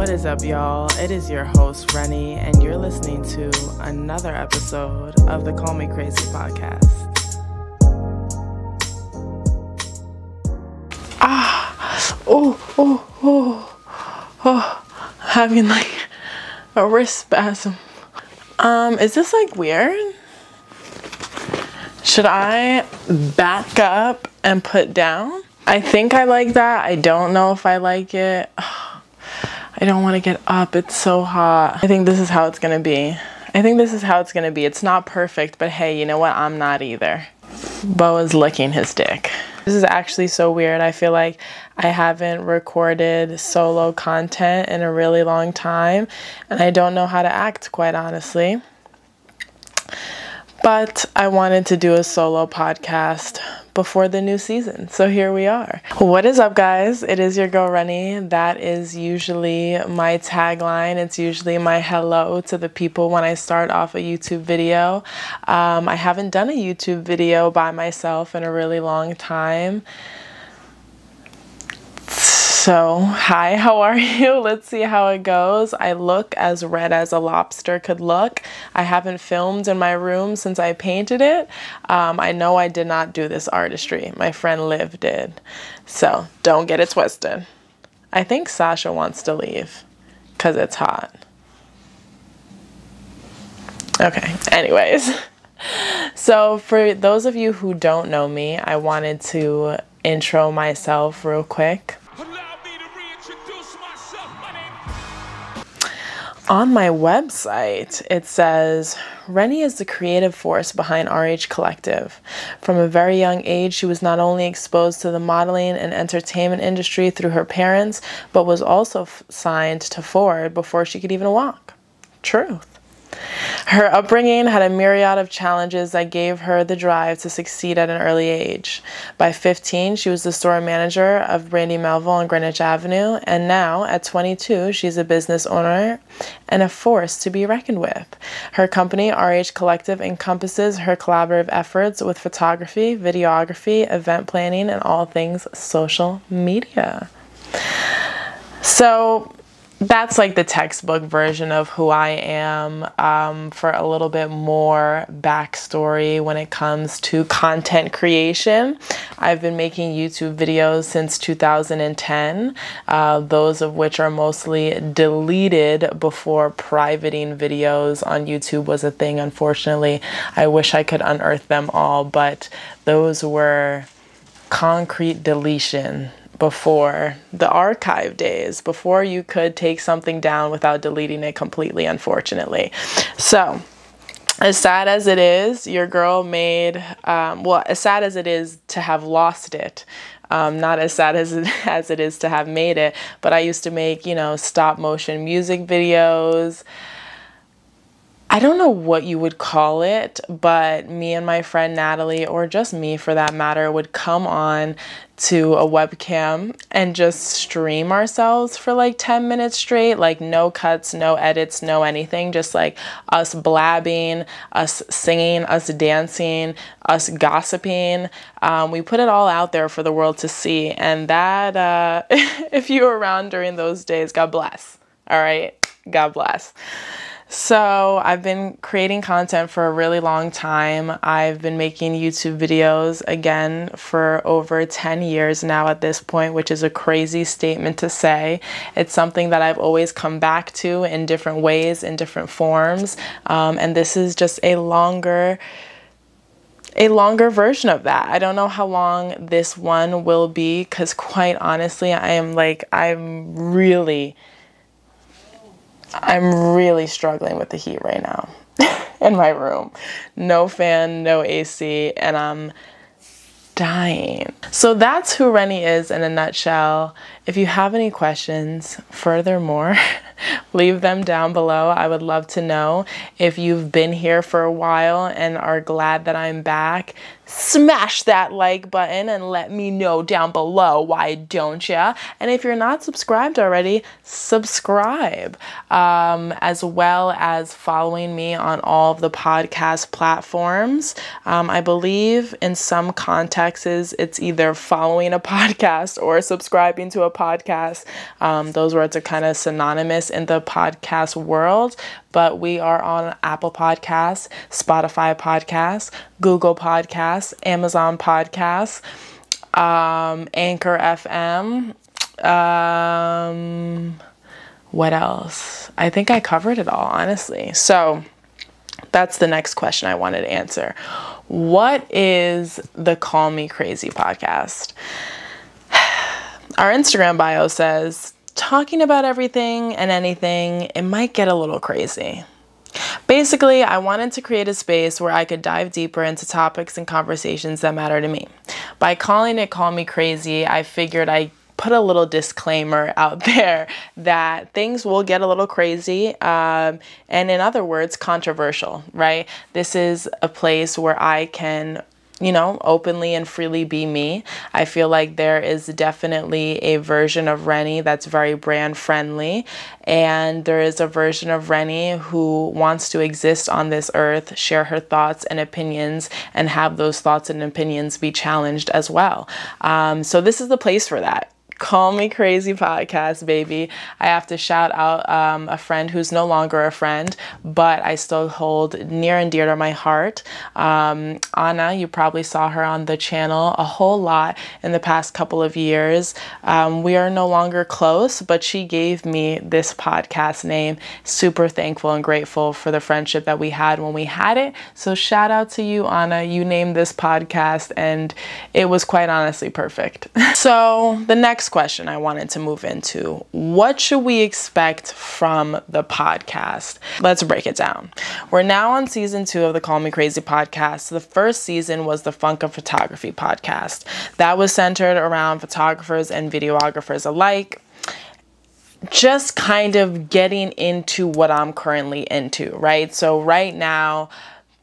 What is up, y'all? It is your host, Rennie, and you're listening to another episode of the Call Me Crazy podcast. Having like a wrist spasm. Is this like weird? Should I back up and put down? I think I like that. I don't know if I like it. I don't want to get up. It's so hot. I think this is how it's gonna be. It's not perfect, but hey, you know what? I'm not either. Bo is licking his dick. This is actually so weird. I feel like I haven't recorded solo content in a really long time, and I don't know how to act, quite honestly. But I wanted to do a solo podcast before the new season, so here we are. What is up, guys? It is your girl Rennie. That is usually my tagline. It's usually my hello to the people when I start off a YouTube video. I haven't done a YouTube video by myself in a really long time. So, hi, how are you? Let's see how it goes. I look as red as a lobster could look. I haven't filmed in my room since I painted it. I know I did not do this artistry. My friend Liv did. So, don't get it twisted. I think Sasha wants to leave because it's hot. Okay, anyways. So, for those of you who don't know me, I wanted to intro myself real quick. On my website, it says, Rennie is the creative force behind RH Collective. From a very young age, she was not only exposed to the modeling and entertainment industry through her parents, but was also signed to Ford before she could even walk. Truth. Her upbringing had a myriad of challenges that gave her the drive to succeed at an early age. By 15, she was the store manager of Brandy Melville on Greenwich Avenue, and now, at 22, she's a business owner and a force to be reckoned with. Her company, RH Collective, encompasses her collaborative efforts with photography, videography, event planning, and all things social media. So, that's like the textbook version of who I am. For a little bit more backstory when it comes to content creation, I've been making YouTube videos since 2010, those of which are mostly deleted before privating videos on YouTube was a thing. Unfortunately, I wish I could unearth them all, but those were concrete deletion before the archive days, before you could take something down without deleting it completely, unfortunately. So, as sad as it is, your girl made, as sad as it is to have lost it, not as sad as it is to have made it, but I used to make, stop motion music videos. I don't know what you would call it, but me and my friend Natalie, or just me for that matter, would come on to a webcam and just stream ourselves for like 10 minutes straight, like no cuts, no edits, no anything, just like us blabbing, us singing, us dancing, us gossiping. We put it all out there for the world to see, and that, if you were around during those days, God bless. All right, God bless. So I've been creating content for a really long time. I've been making YouTube videos again for over 10 years now at this point, which is a crazy statement to say. It's something that I've always come back to in different ways, in different forms. And this is just a longer version of that. I don't know how long this one will be, because quite honestly, I'm really struggling with the heat right now in my room. No fan, no AC, and I'm dying. So that's who Rennie is in a nutshell. If you have any questions, furthermore, leave them down below. I would love to know. If you've been here for a while and are glad that I'm back, smash that like button and let me know down below, why don't ya? And if you're not subscribed already, subscribe, as well as following me on all of the podcast platforms. I believe in some contexts it's either following a podcast or subscribing to a podcast. Those words are kind of synonymous in the podcast world, but we are on Apple Podcasts, Spotify Podcasts, Google Podcasts, Amazon Podcasts, Anchor FM. What else? I think I covered it all, honestly. So that's the next question I wanted to answer. What is the Call Me Crazy podcast? Our Instagram bio says, talking about everything and anything, it might get a little crazy. Basically, I wanted to create a space where I could dive deeper into topics and conversations that matter to me. By calling it Call Me Crazy, I figured I put a little disclaimer out there that things will get a little crazy, and in other words, controversial, right? This is a place where I can, you know, openly and freely be me. I feel like there is definitely a version of Rennie that's very brand friendly, and there is a version of Rennie who wants to exist on this earth, share her thoughts and opinions, and have those thoughts and opinions be challenged as well. So this is the place for that. Call Me Crazy podcast, baby. I have to shout out a friend who's no longer a friend, but I still hold near and dear to my heart. Anna, you probably saw her on the channel a whole lot in the past couple of years. We are no longer close, but she gave me this podcast name. Super thankful and grateful for the friendship that we had when we had it. So shout out to you, Anna. You named this podcast and it was quite honestly perfect. So the next question I wanted to move into, what should we expect from the podcast? Let's break it down. We're now on season 2 of the Call Me Crazy podcast. The first season was the Funk of Photography podcast. That was centered around photographers and videographers alike. Just kind of getting into what I'm currently into, right? So right now,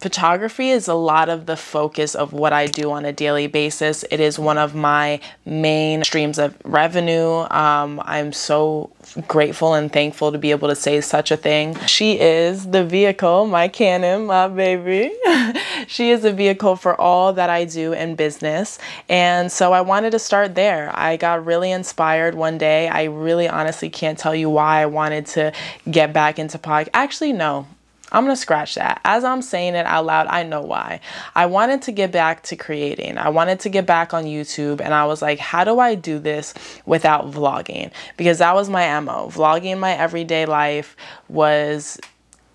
photography is a lot of the focus of what I do on a daily basis. It is one of my main streams of revenue. I'm so grateful and thankful to be able to say such a thing. She is the vehicle, my Canon, my baby. She is a vehicle for all that I do in business. And so I wanted to start there. I got really inspired one day. I really honestly can't tell you why I wanted to get back into podcast. Actually, no. I'm going to scratch that. As I'm saying it out loud, I know why. I wanted to get back to creating. I wanted to get back on YouTube, and I was like, how do I do this without vlogging? Because that was my MO. Vlogging my everyday life was,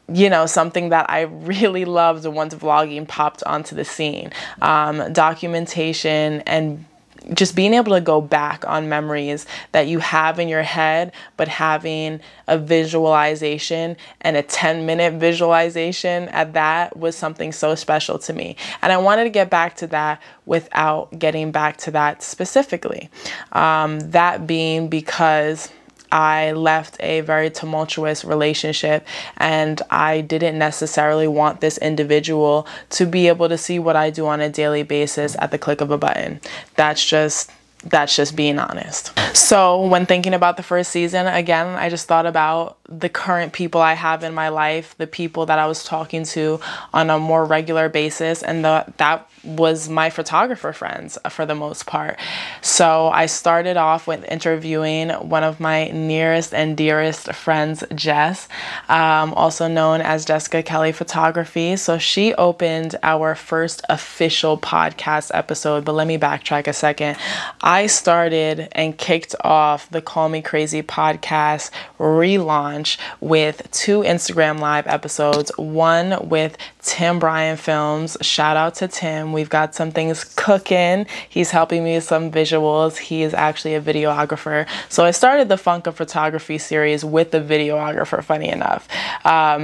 you know, something that I really loved once vlogging popped onto the scene. Documentation and just being able to go back on memories that you have in your head, but having a visualization and a 10-minute visualization at that was something so special to me. And I wanted to get back to that without getting back to that specifically. That being because I left a very tumultuous relationship and I didn't necessarily want this individual to be able to see what I do on a daily basis at the click of a button. That's just being honest. So when thinking about the first season, again, I just thought about the current people I have in my life, the people that I was talking to on a more regular basis, and that was my photographer friends for the most part. So I started off with interviewing one of my nearest and dearest friends, Jess, also known as Jessica Kelly Photography. So she opened our first official podcast episode, but let me backtrack a second. I started and kicked off the Call Me Crazy podcast relaunch with 2 Instagram live episodes, one with Tim Bryan Films. Shout out to Tim. We've got some things cooking. He's helping me with some visuals. He is actually a videographer. So I started the Funk of Photography series with the videographer, funny enough.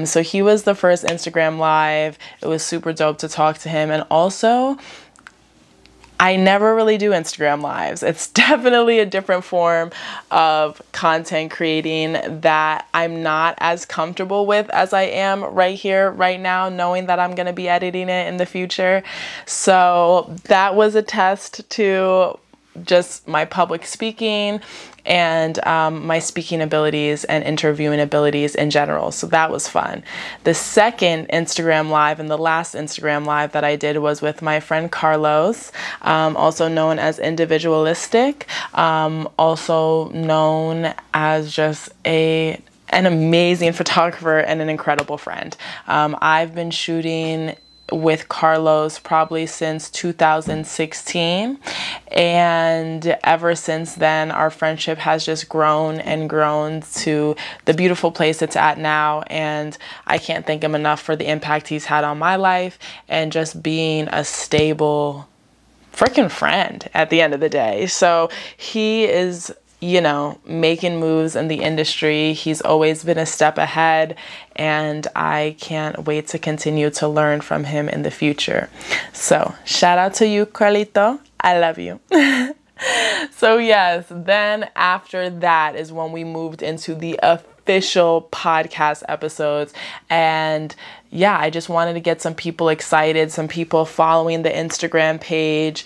So he was the first Instagram live. It was super dope to talk to him. And also, I never really do Instagram lives. It's definitely a different form of content creating that I'm not as comfortable with as I am right here, right now, knowing that I'm going to be editing it in the future. So that was a test to just my public speaking and my speaking abilities and interviewing abilities in general. So that was fun. The second Instagram live and the last Instagram live that I did was with my friend Carlos, also known as Individualistic, also known as just an amazing photographer and an incredible friend. I've been shooting with Carlos probably since 2016, and ever since then our friendship has just grown and grown to the beautiful place it's at now, and I can't thank him enough for the impact he's had on my life and just being a stable freaking friend at the end of the day. So he is, you know, making moves in the industry. He's always been a step ahead, and I can't wait to continue to learn from him in the future. So shout out to you, Carlito. I love you. So yes, then after that is when we moved into the official podcast episodes. And yeah, I just wanted to get some people excited, some people following the Instagram page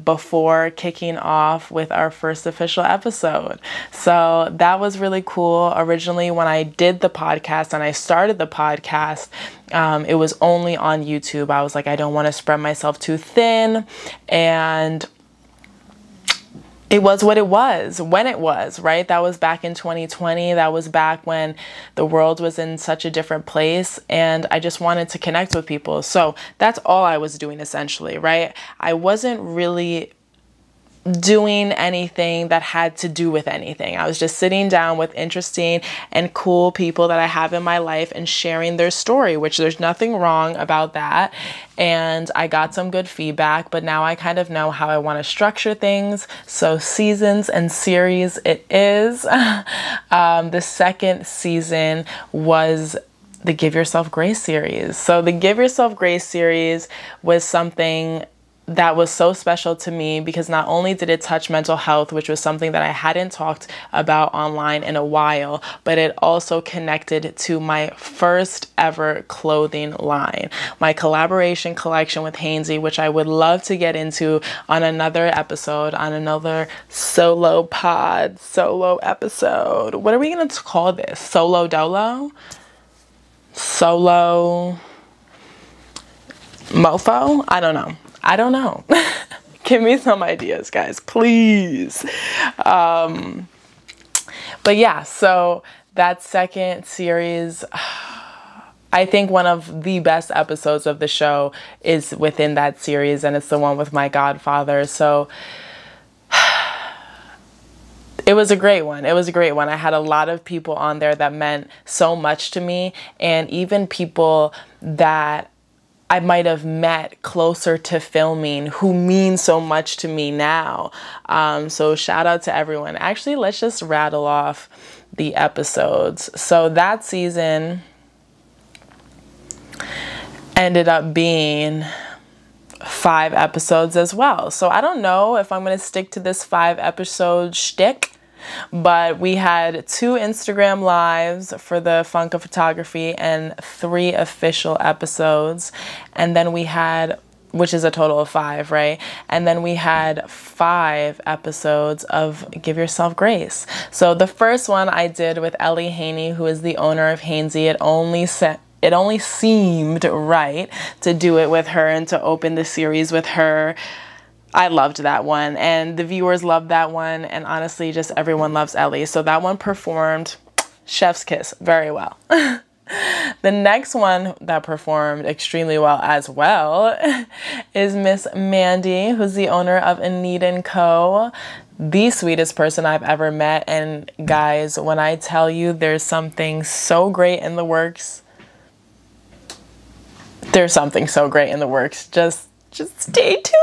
before kicking off with our first official episode. So that was really cool. Originally, when I did the podcast and I started the podcast, it was only on YouTube. I was like, I don't want to spread myself too thin, and it was what it was when it was, right? That was back in 2020. That was back when the world was in such a different place, and I just wanted to connect with people. So that's all I was doing essentially, right? I wasn't really doing anything that had to do with anything. I was just sitting down with interesting and cool people that I have in my life and sharing their story, which there's nothing wrong about that. And I got some good feedback, but now I kind of know how I want to structure things. So seasons and series it is. The second season was the Give Yourself Grace series. So the Give Yourself Grace series was something that was so special to me because not only did it touch mental health, which was something that I hadn't talked about online in a while, but it also connected to my first ever clothing line, my collaboration collection with Hainsey, which I would love to get into on another episode, on another solo episode. What are we going to call this? Solo dolo? Solo mofo? I don't know. Give me some ideas, guys, please. But yeah, so that second series, I think one of the best episodes of the show is within that series, and it's the one with my godfather. So it was a great one. It was a great one. I had a lot of people on there that meant so much to me, and even people that I might have met closer to filming who mean so much to me now. So shout out to everyone. Actually, let's just rattle off the episodes. So that season ended up being 5 episodes as well. So I don't know if I'm going to stick to this 5 episode shtick, but we had 2 Instagram lives for the Funk of Photography and 3 official episodes. And then we had, which is a total of 5, right? And then we had 5 episodes of Give Yourself Grace. So the first one I did with Ellie Haney, who is the owner of Hainsey. It only seemed right to do it with her and to open the series with her. I loved that one, and the viewers loved that one, and honestly, just everyone loves Ellie. So that one performed chef's kiss very well. The next one that performed extremely well as well is Miss Mandy, who's the owner of Anita & Co., the sweetest person I've ever met. And guys, when I tell you there's something so great in the works, there's something so great in the works. Just stay tuned.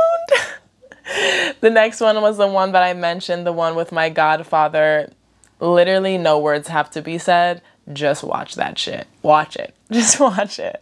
The next one was the one that I mentioned, the one with my godfather. Literally no words have to be said. Just watch that shit. Watch it. Just watch it.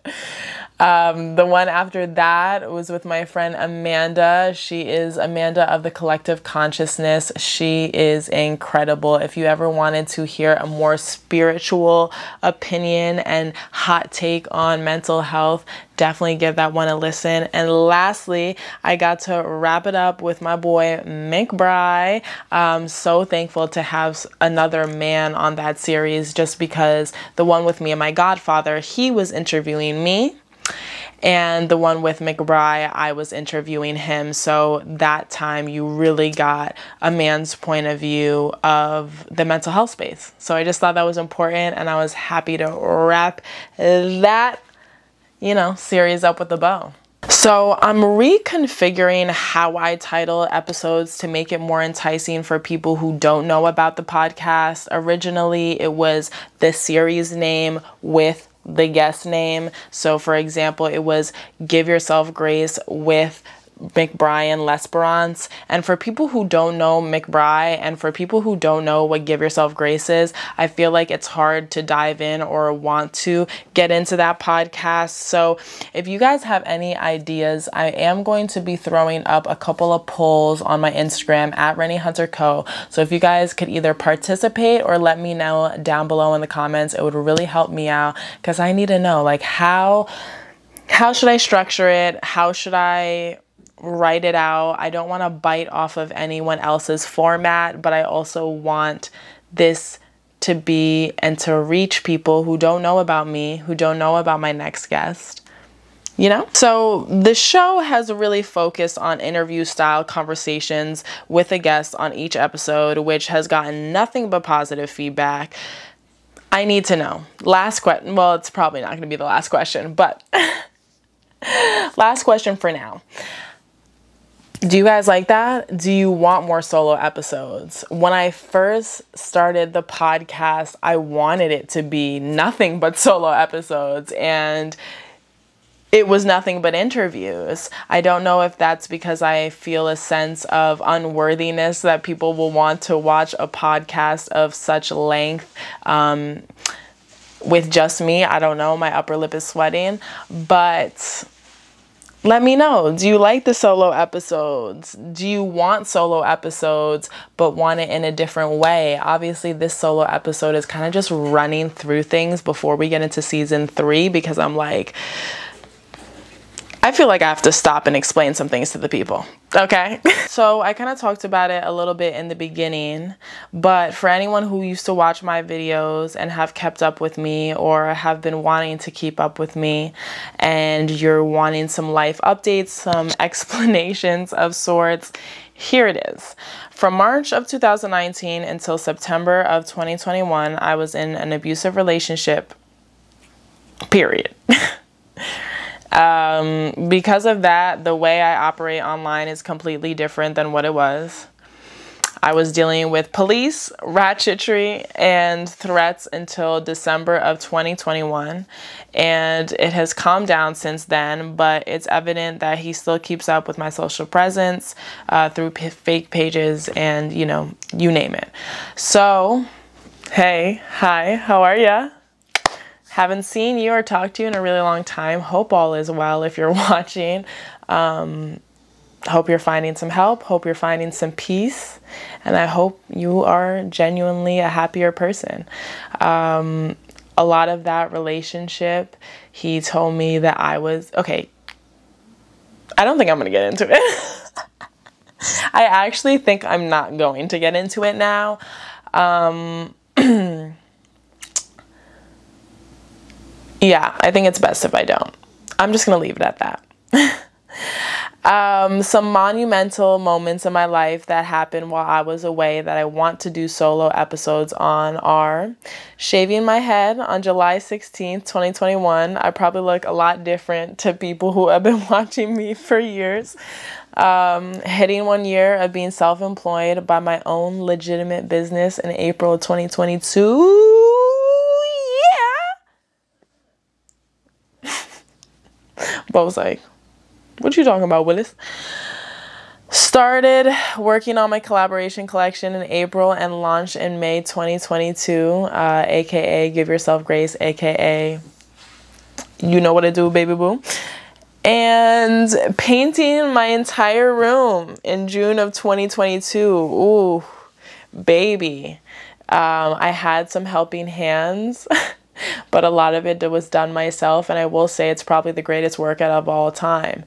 The one after that was with my friend Amanda. She is Amanda of the Collective Consciousness. She is incredible. If you ever wanted to hear a more spiritual opinion and hot take on mental health, definitely give that one a listen. And lastly, I got to wrap it up with my boy McBride. I'm so thankful to have another man on that series, just because the one with me and my godfather, he was interviewing me. And the one with McBride, I was interviewing him. So that time you really got a man's point of view of the mental health space. So I just thought that was important, and I was happy to wrap that, series up with a bow. So I'm reconfiguring how I title episodes to make it more enticing for people who don't know about the podcast. Originally, it was the series name with the guest name. So for example, it was Give Yourself Grace with McBride and L'Esperance. And for people who don't know McBride, and for people who don't know what Give Yourself Grace is, I feel like it's hard to dive in or want to get into that podcast. So if you guys have any ideas, I am going to be throwing up a couple of polls on my Instagram at Rennie Hunter Co. So if you guys could either participate or let me know down below in the comments, it would really help me out, because I need to know, like, how should I structure it? How should I write it out? I don't want to bite off of anyone else's format, but I also want this to be and to reach people who don't know about me, who don't know about my next guest. So the show has really focused on interview style conversations with a guest on each episode, which has gotten nothing but positive feedback. I need to know. Last question. Well, it's probably not going to be the last question, but last question for now. Do you guys like that? Do you want more solo episodes? When I first started the podcast, I wanted it to be nothing but solo episodes, and it was nothing but interviews. I don't know if that's because I feel a sense of unworthiness that people will want to watch a podcast of such length with just me. I don't know. My upper lip is sweating, but let me know. Do you like the solo episodes? Do you want solo episodes but want it in a different way? Obviously, this solo episode is kind of just running through things before we get into season 3, because I feel like I have to stop and explain some things to the people. Okay. So I kind of talked about it a little bit in the beginning, but for anyone who used to watch my videos and have kept up with me, or have been wanting to keep up with me, and you're wanting some life updates, some explanations of sorts, here it is. From March of 2019 until September of 2021, I was in an abusive relationship, period. Because of that, the way I operate online is completely different than what it was. I was dealing with police, ratchetry, and threats until December of 2021. And it has calmed down since then, but it's evident that he still keeps up with my social presence through fake pages and, you name it. So, hey, hi, how are ya? Haven't seen you or talked to you in a really long time. Hope all is well if you're watching. Hope you're finding some help. Hope you're finding some peace. And I hope you are genuinely a happier person. A lot of that relationship, he told me that I was... Okay, I don't think I'm going to get into it. I actually think I'm not going to get into it now. Yeah, I think it's best if I don't. I'm just going to leave it at that. Some monumental moments in my life that happened while I was away that I want to do solo episodes on are shaving my head on July 16th, 2021. I probably look a lot different to people who have been watching me for years. Hitting 1 year of being self-employed by my own legitimate business in April 2022. But was like, what you talking about, Willis? Started working on my collaboration collection in April and launched in May 2022, aka Give Yourself Grace, aka You know what to do, baby boo. And painting my entire room in June of 2022. Ooh, baby. I had some helping hands, but a lot of it was done myself. And I will say it's probably the greatest workout of all time.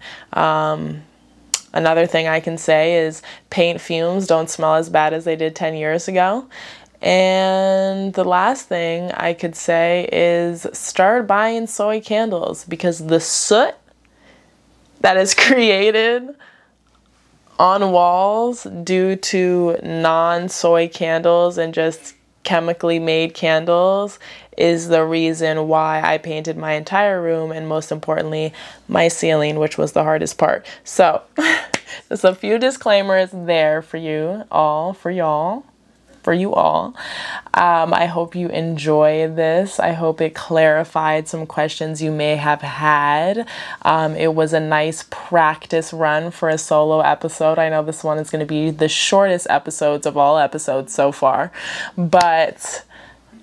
Another thing I can say is paint fumes don't smell as bad as they did 10 years ago. And the last thing I could say is start buying soy candles, because the soot that is created on walls due to non-soy candles and just chemically made candles is the reason why I painted my entire room, and most importantly, my ceiling, which was the hardest part. So just a few disclaimers there for you all, for you all. I hope you enjoy this. I hope it clarified some questions you may have had. It was a nice practice run for a solo episode. I know this one is going to be the shortest episodes of all episodes so far, but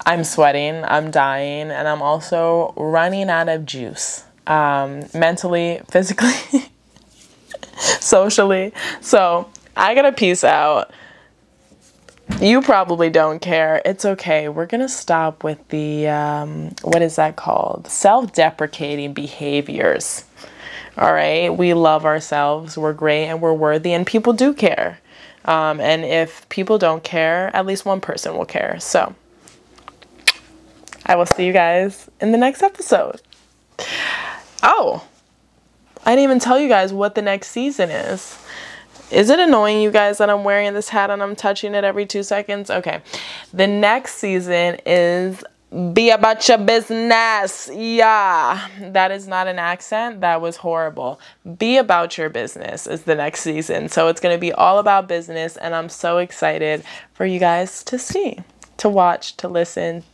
I'm sweating, I'm dying, and I'm also running out of juice, mentally, physically, socially. So I gotta peace out. You probably don't care. It's okay. We're going to stop with the, what is that called? Self-deprecating behaviors. All right. We love ourselves. We're great and we're worthy, and people do care. And if people don't care, at least one person will care. So I will see you guys in the next episode. Oh, I didn't even tell you guys what the next season is. Is it annoying, you guys, that I'm wearing this hat and I'm touching it every 2 seconds? Okay. The next season is Be About Your Business. Yeah. That is not an accent. That was horrible. Be About Your Business is the next season. So it's going to be all about business, and I'm so excited for you guys to see, to watch, to listen,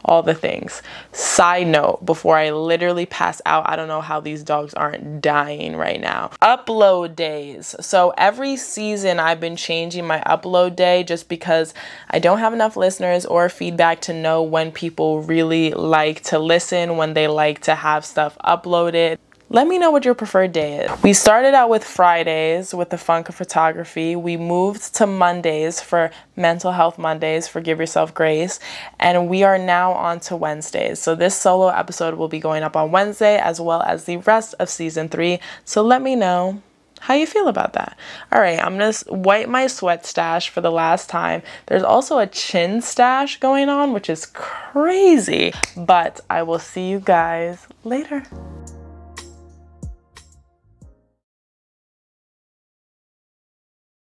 all the things. Side note, before I literally pass out, I don't know how these dogs aren't dying right now. Upload days. So every season I've been changing my upload day just because I don't have enough listeners or feedback to know when people really like to listen, when they like to have stuff uploaded. Let me know what your preferred day is. We started out with Fridays with the funk of photography. We moved to Mondays for Mental Health Mondays, for Give Yourself Grace. And we are now on to Wednesdays. So this solo episode will be going up on Wednesday, as well as the rest of season 3. So let me know how you feel about that. All right, I'm gonna wipe my sweat stash for the last time. There's also a chin stash going on, which is crazy. But I will see you guys later.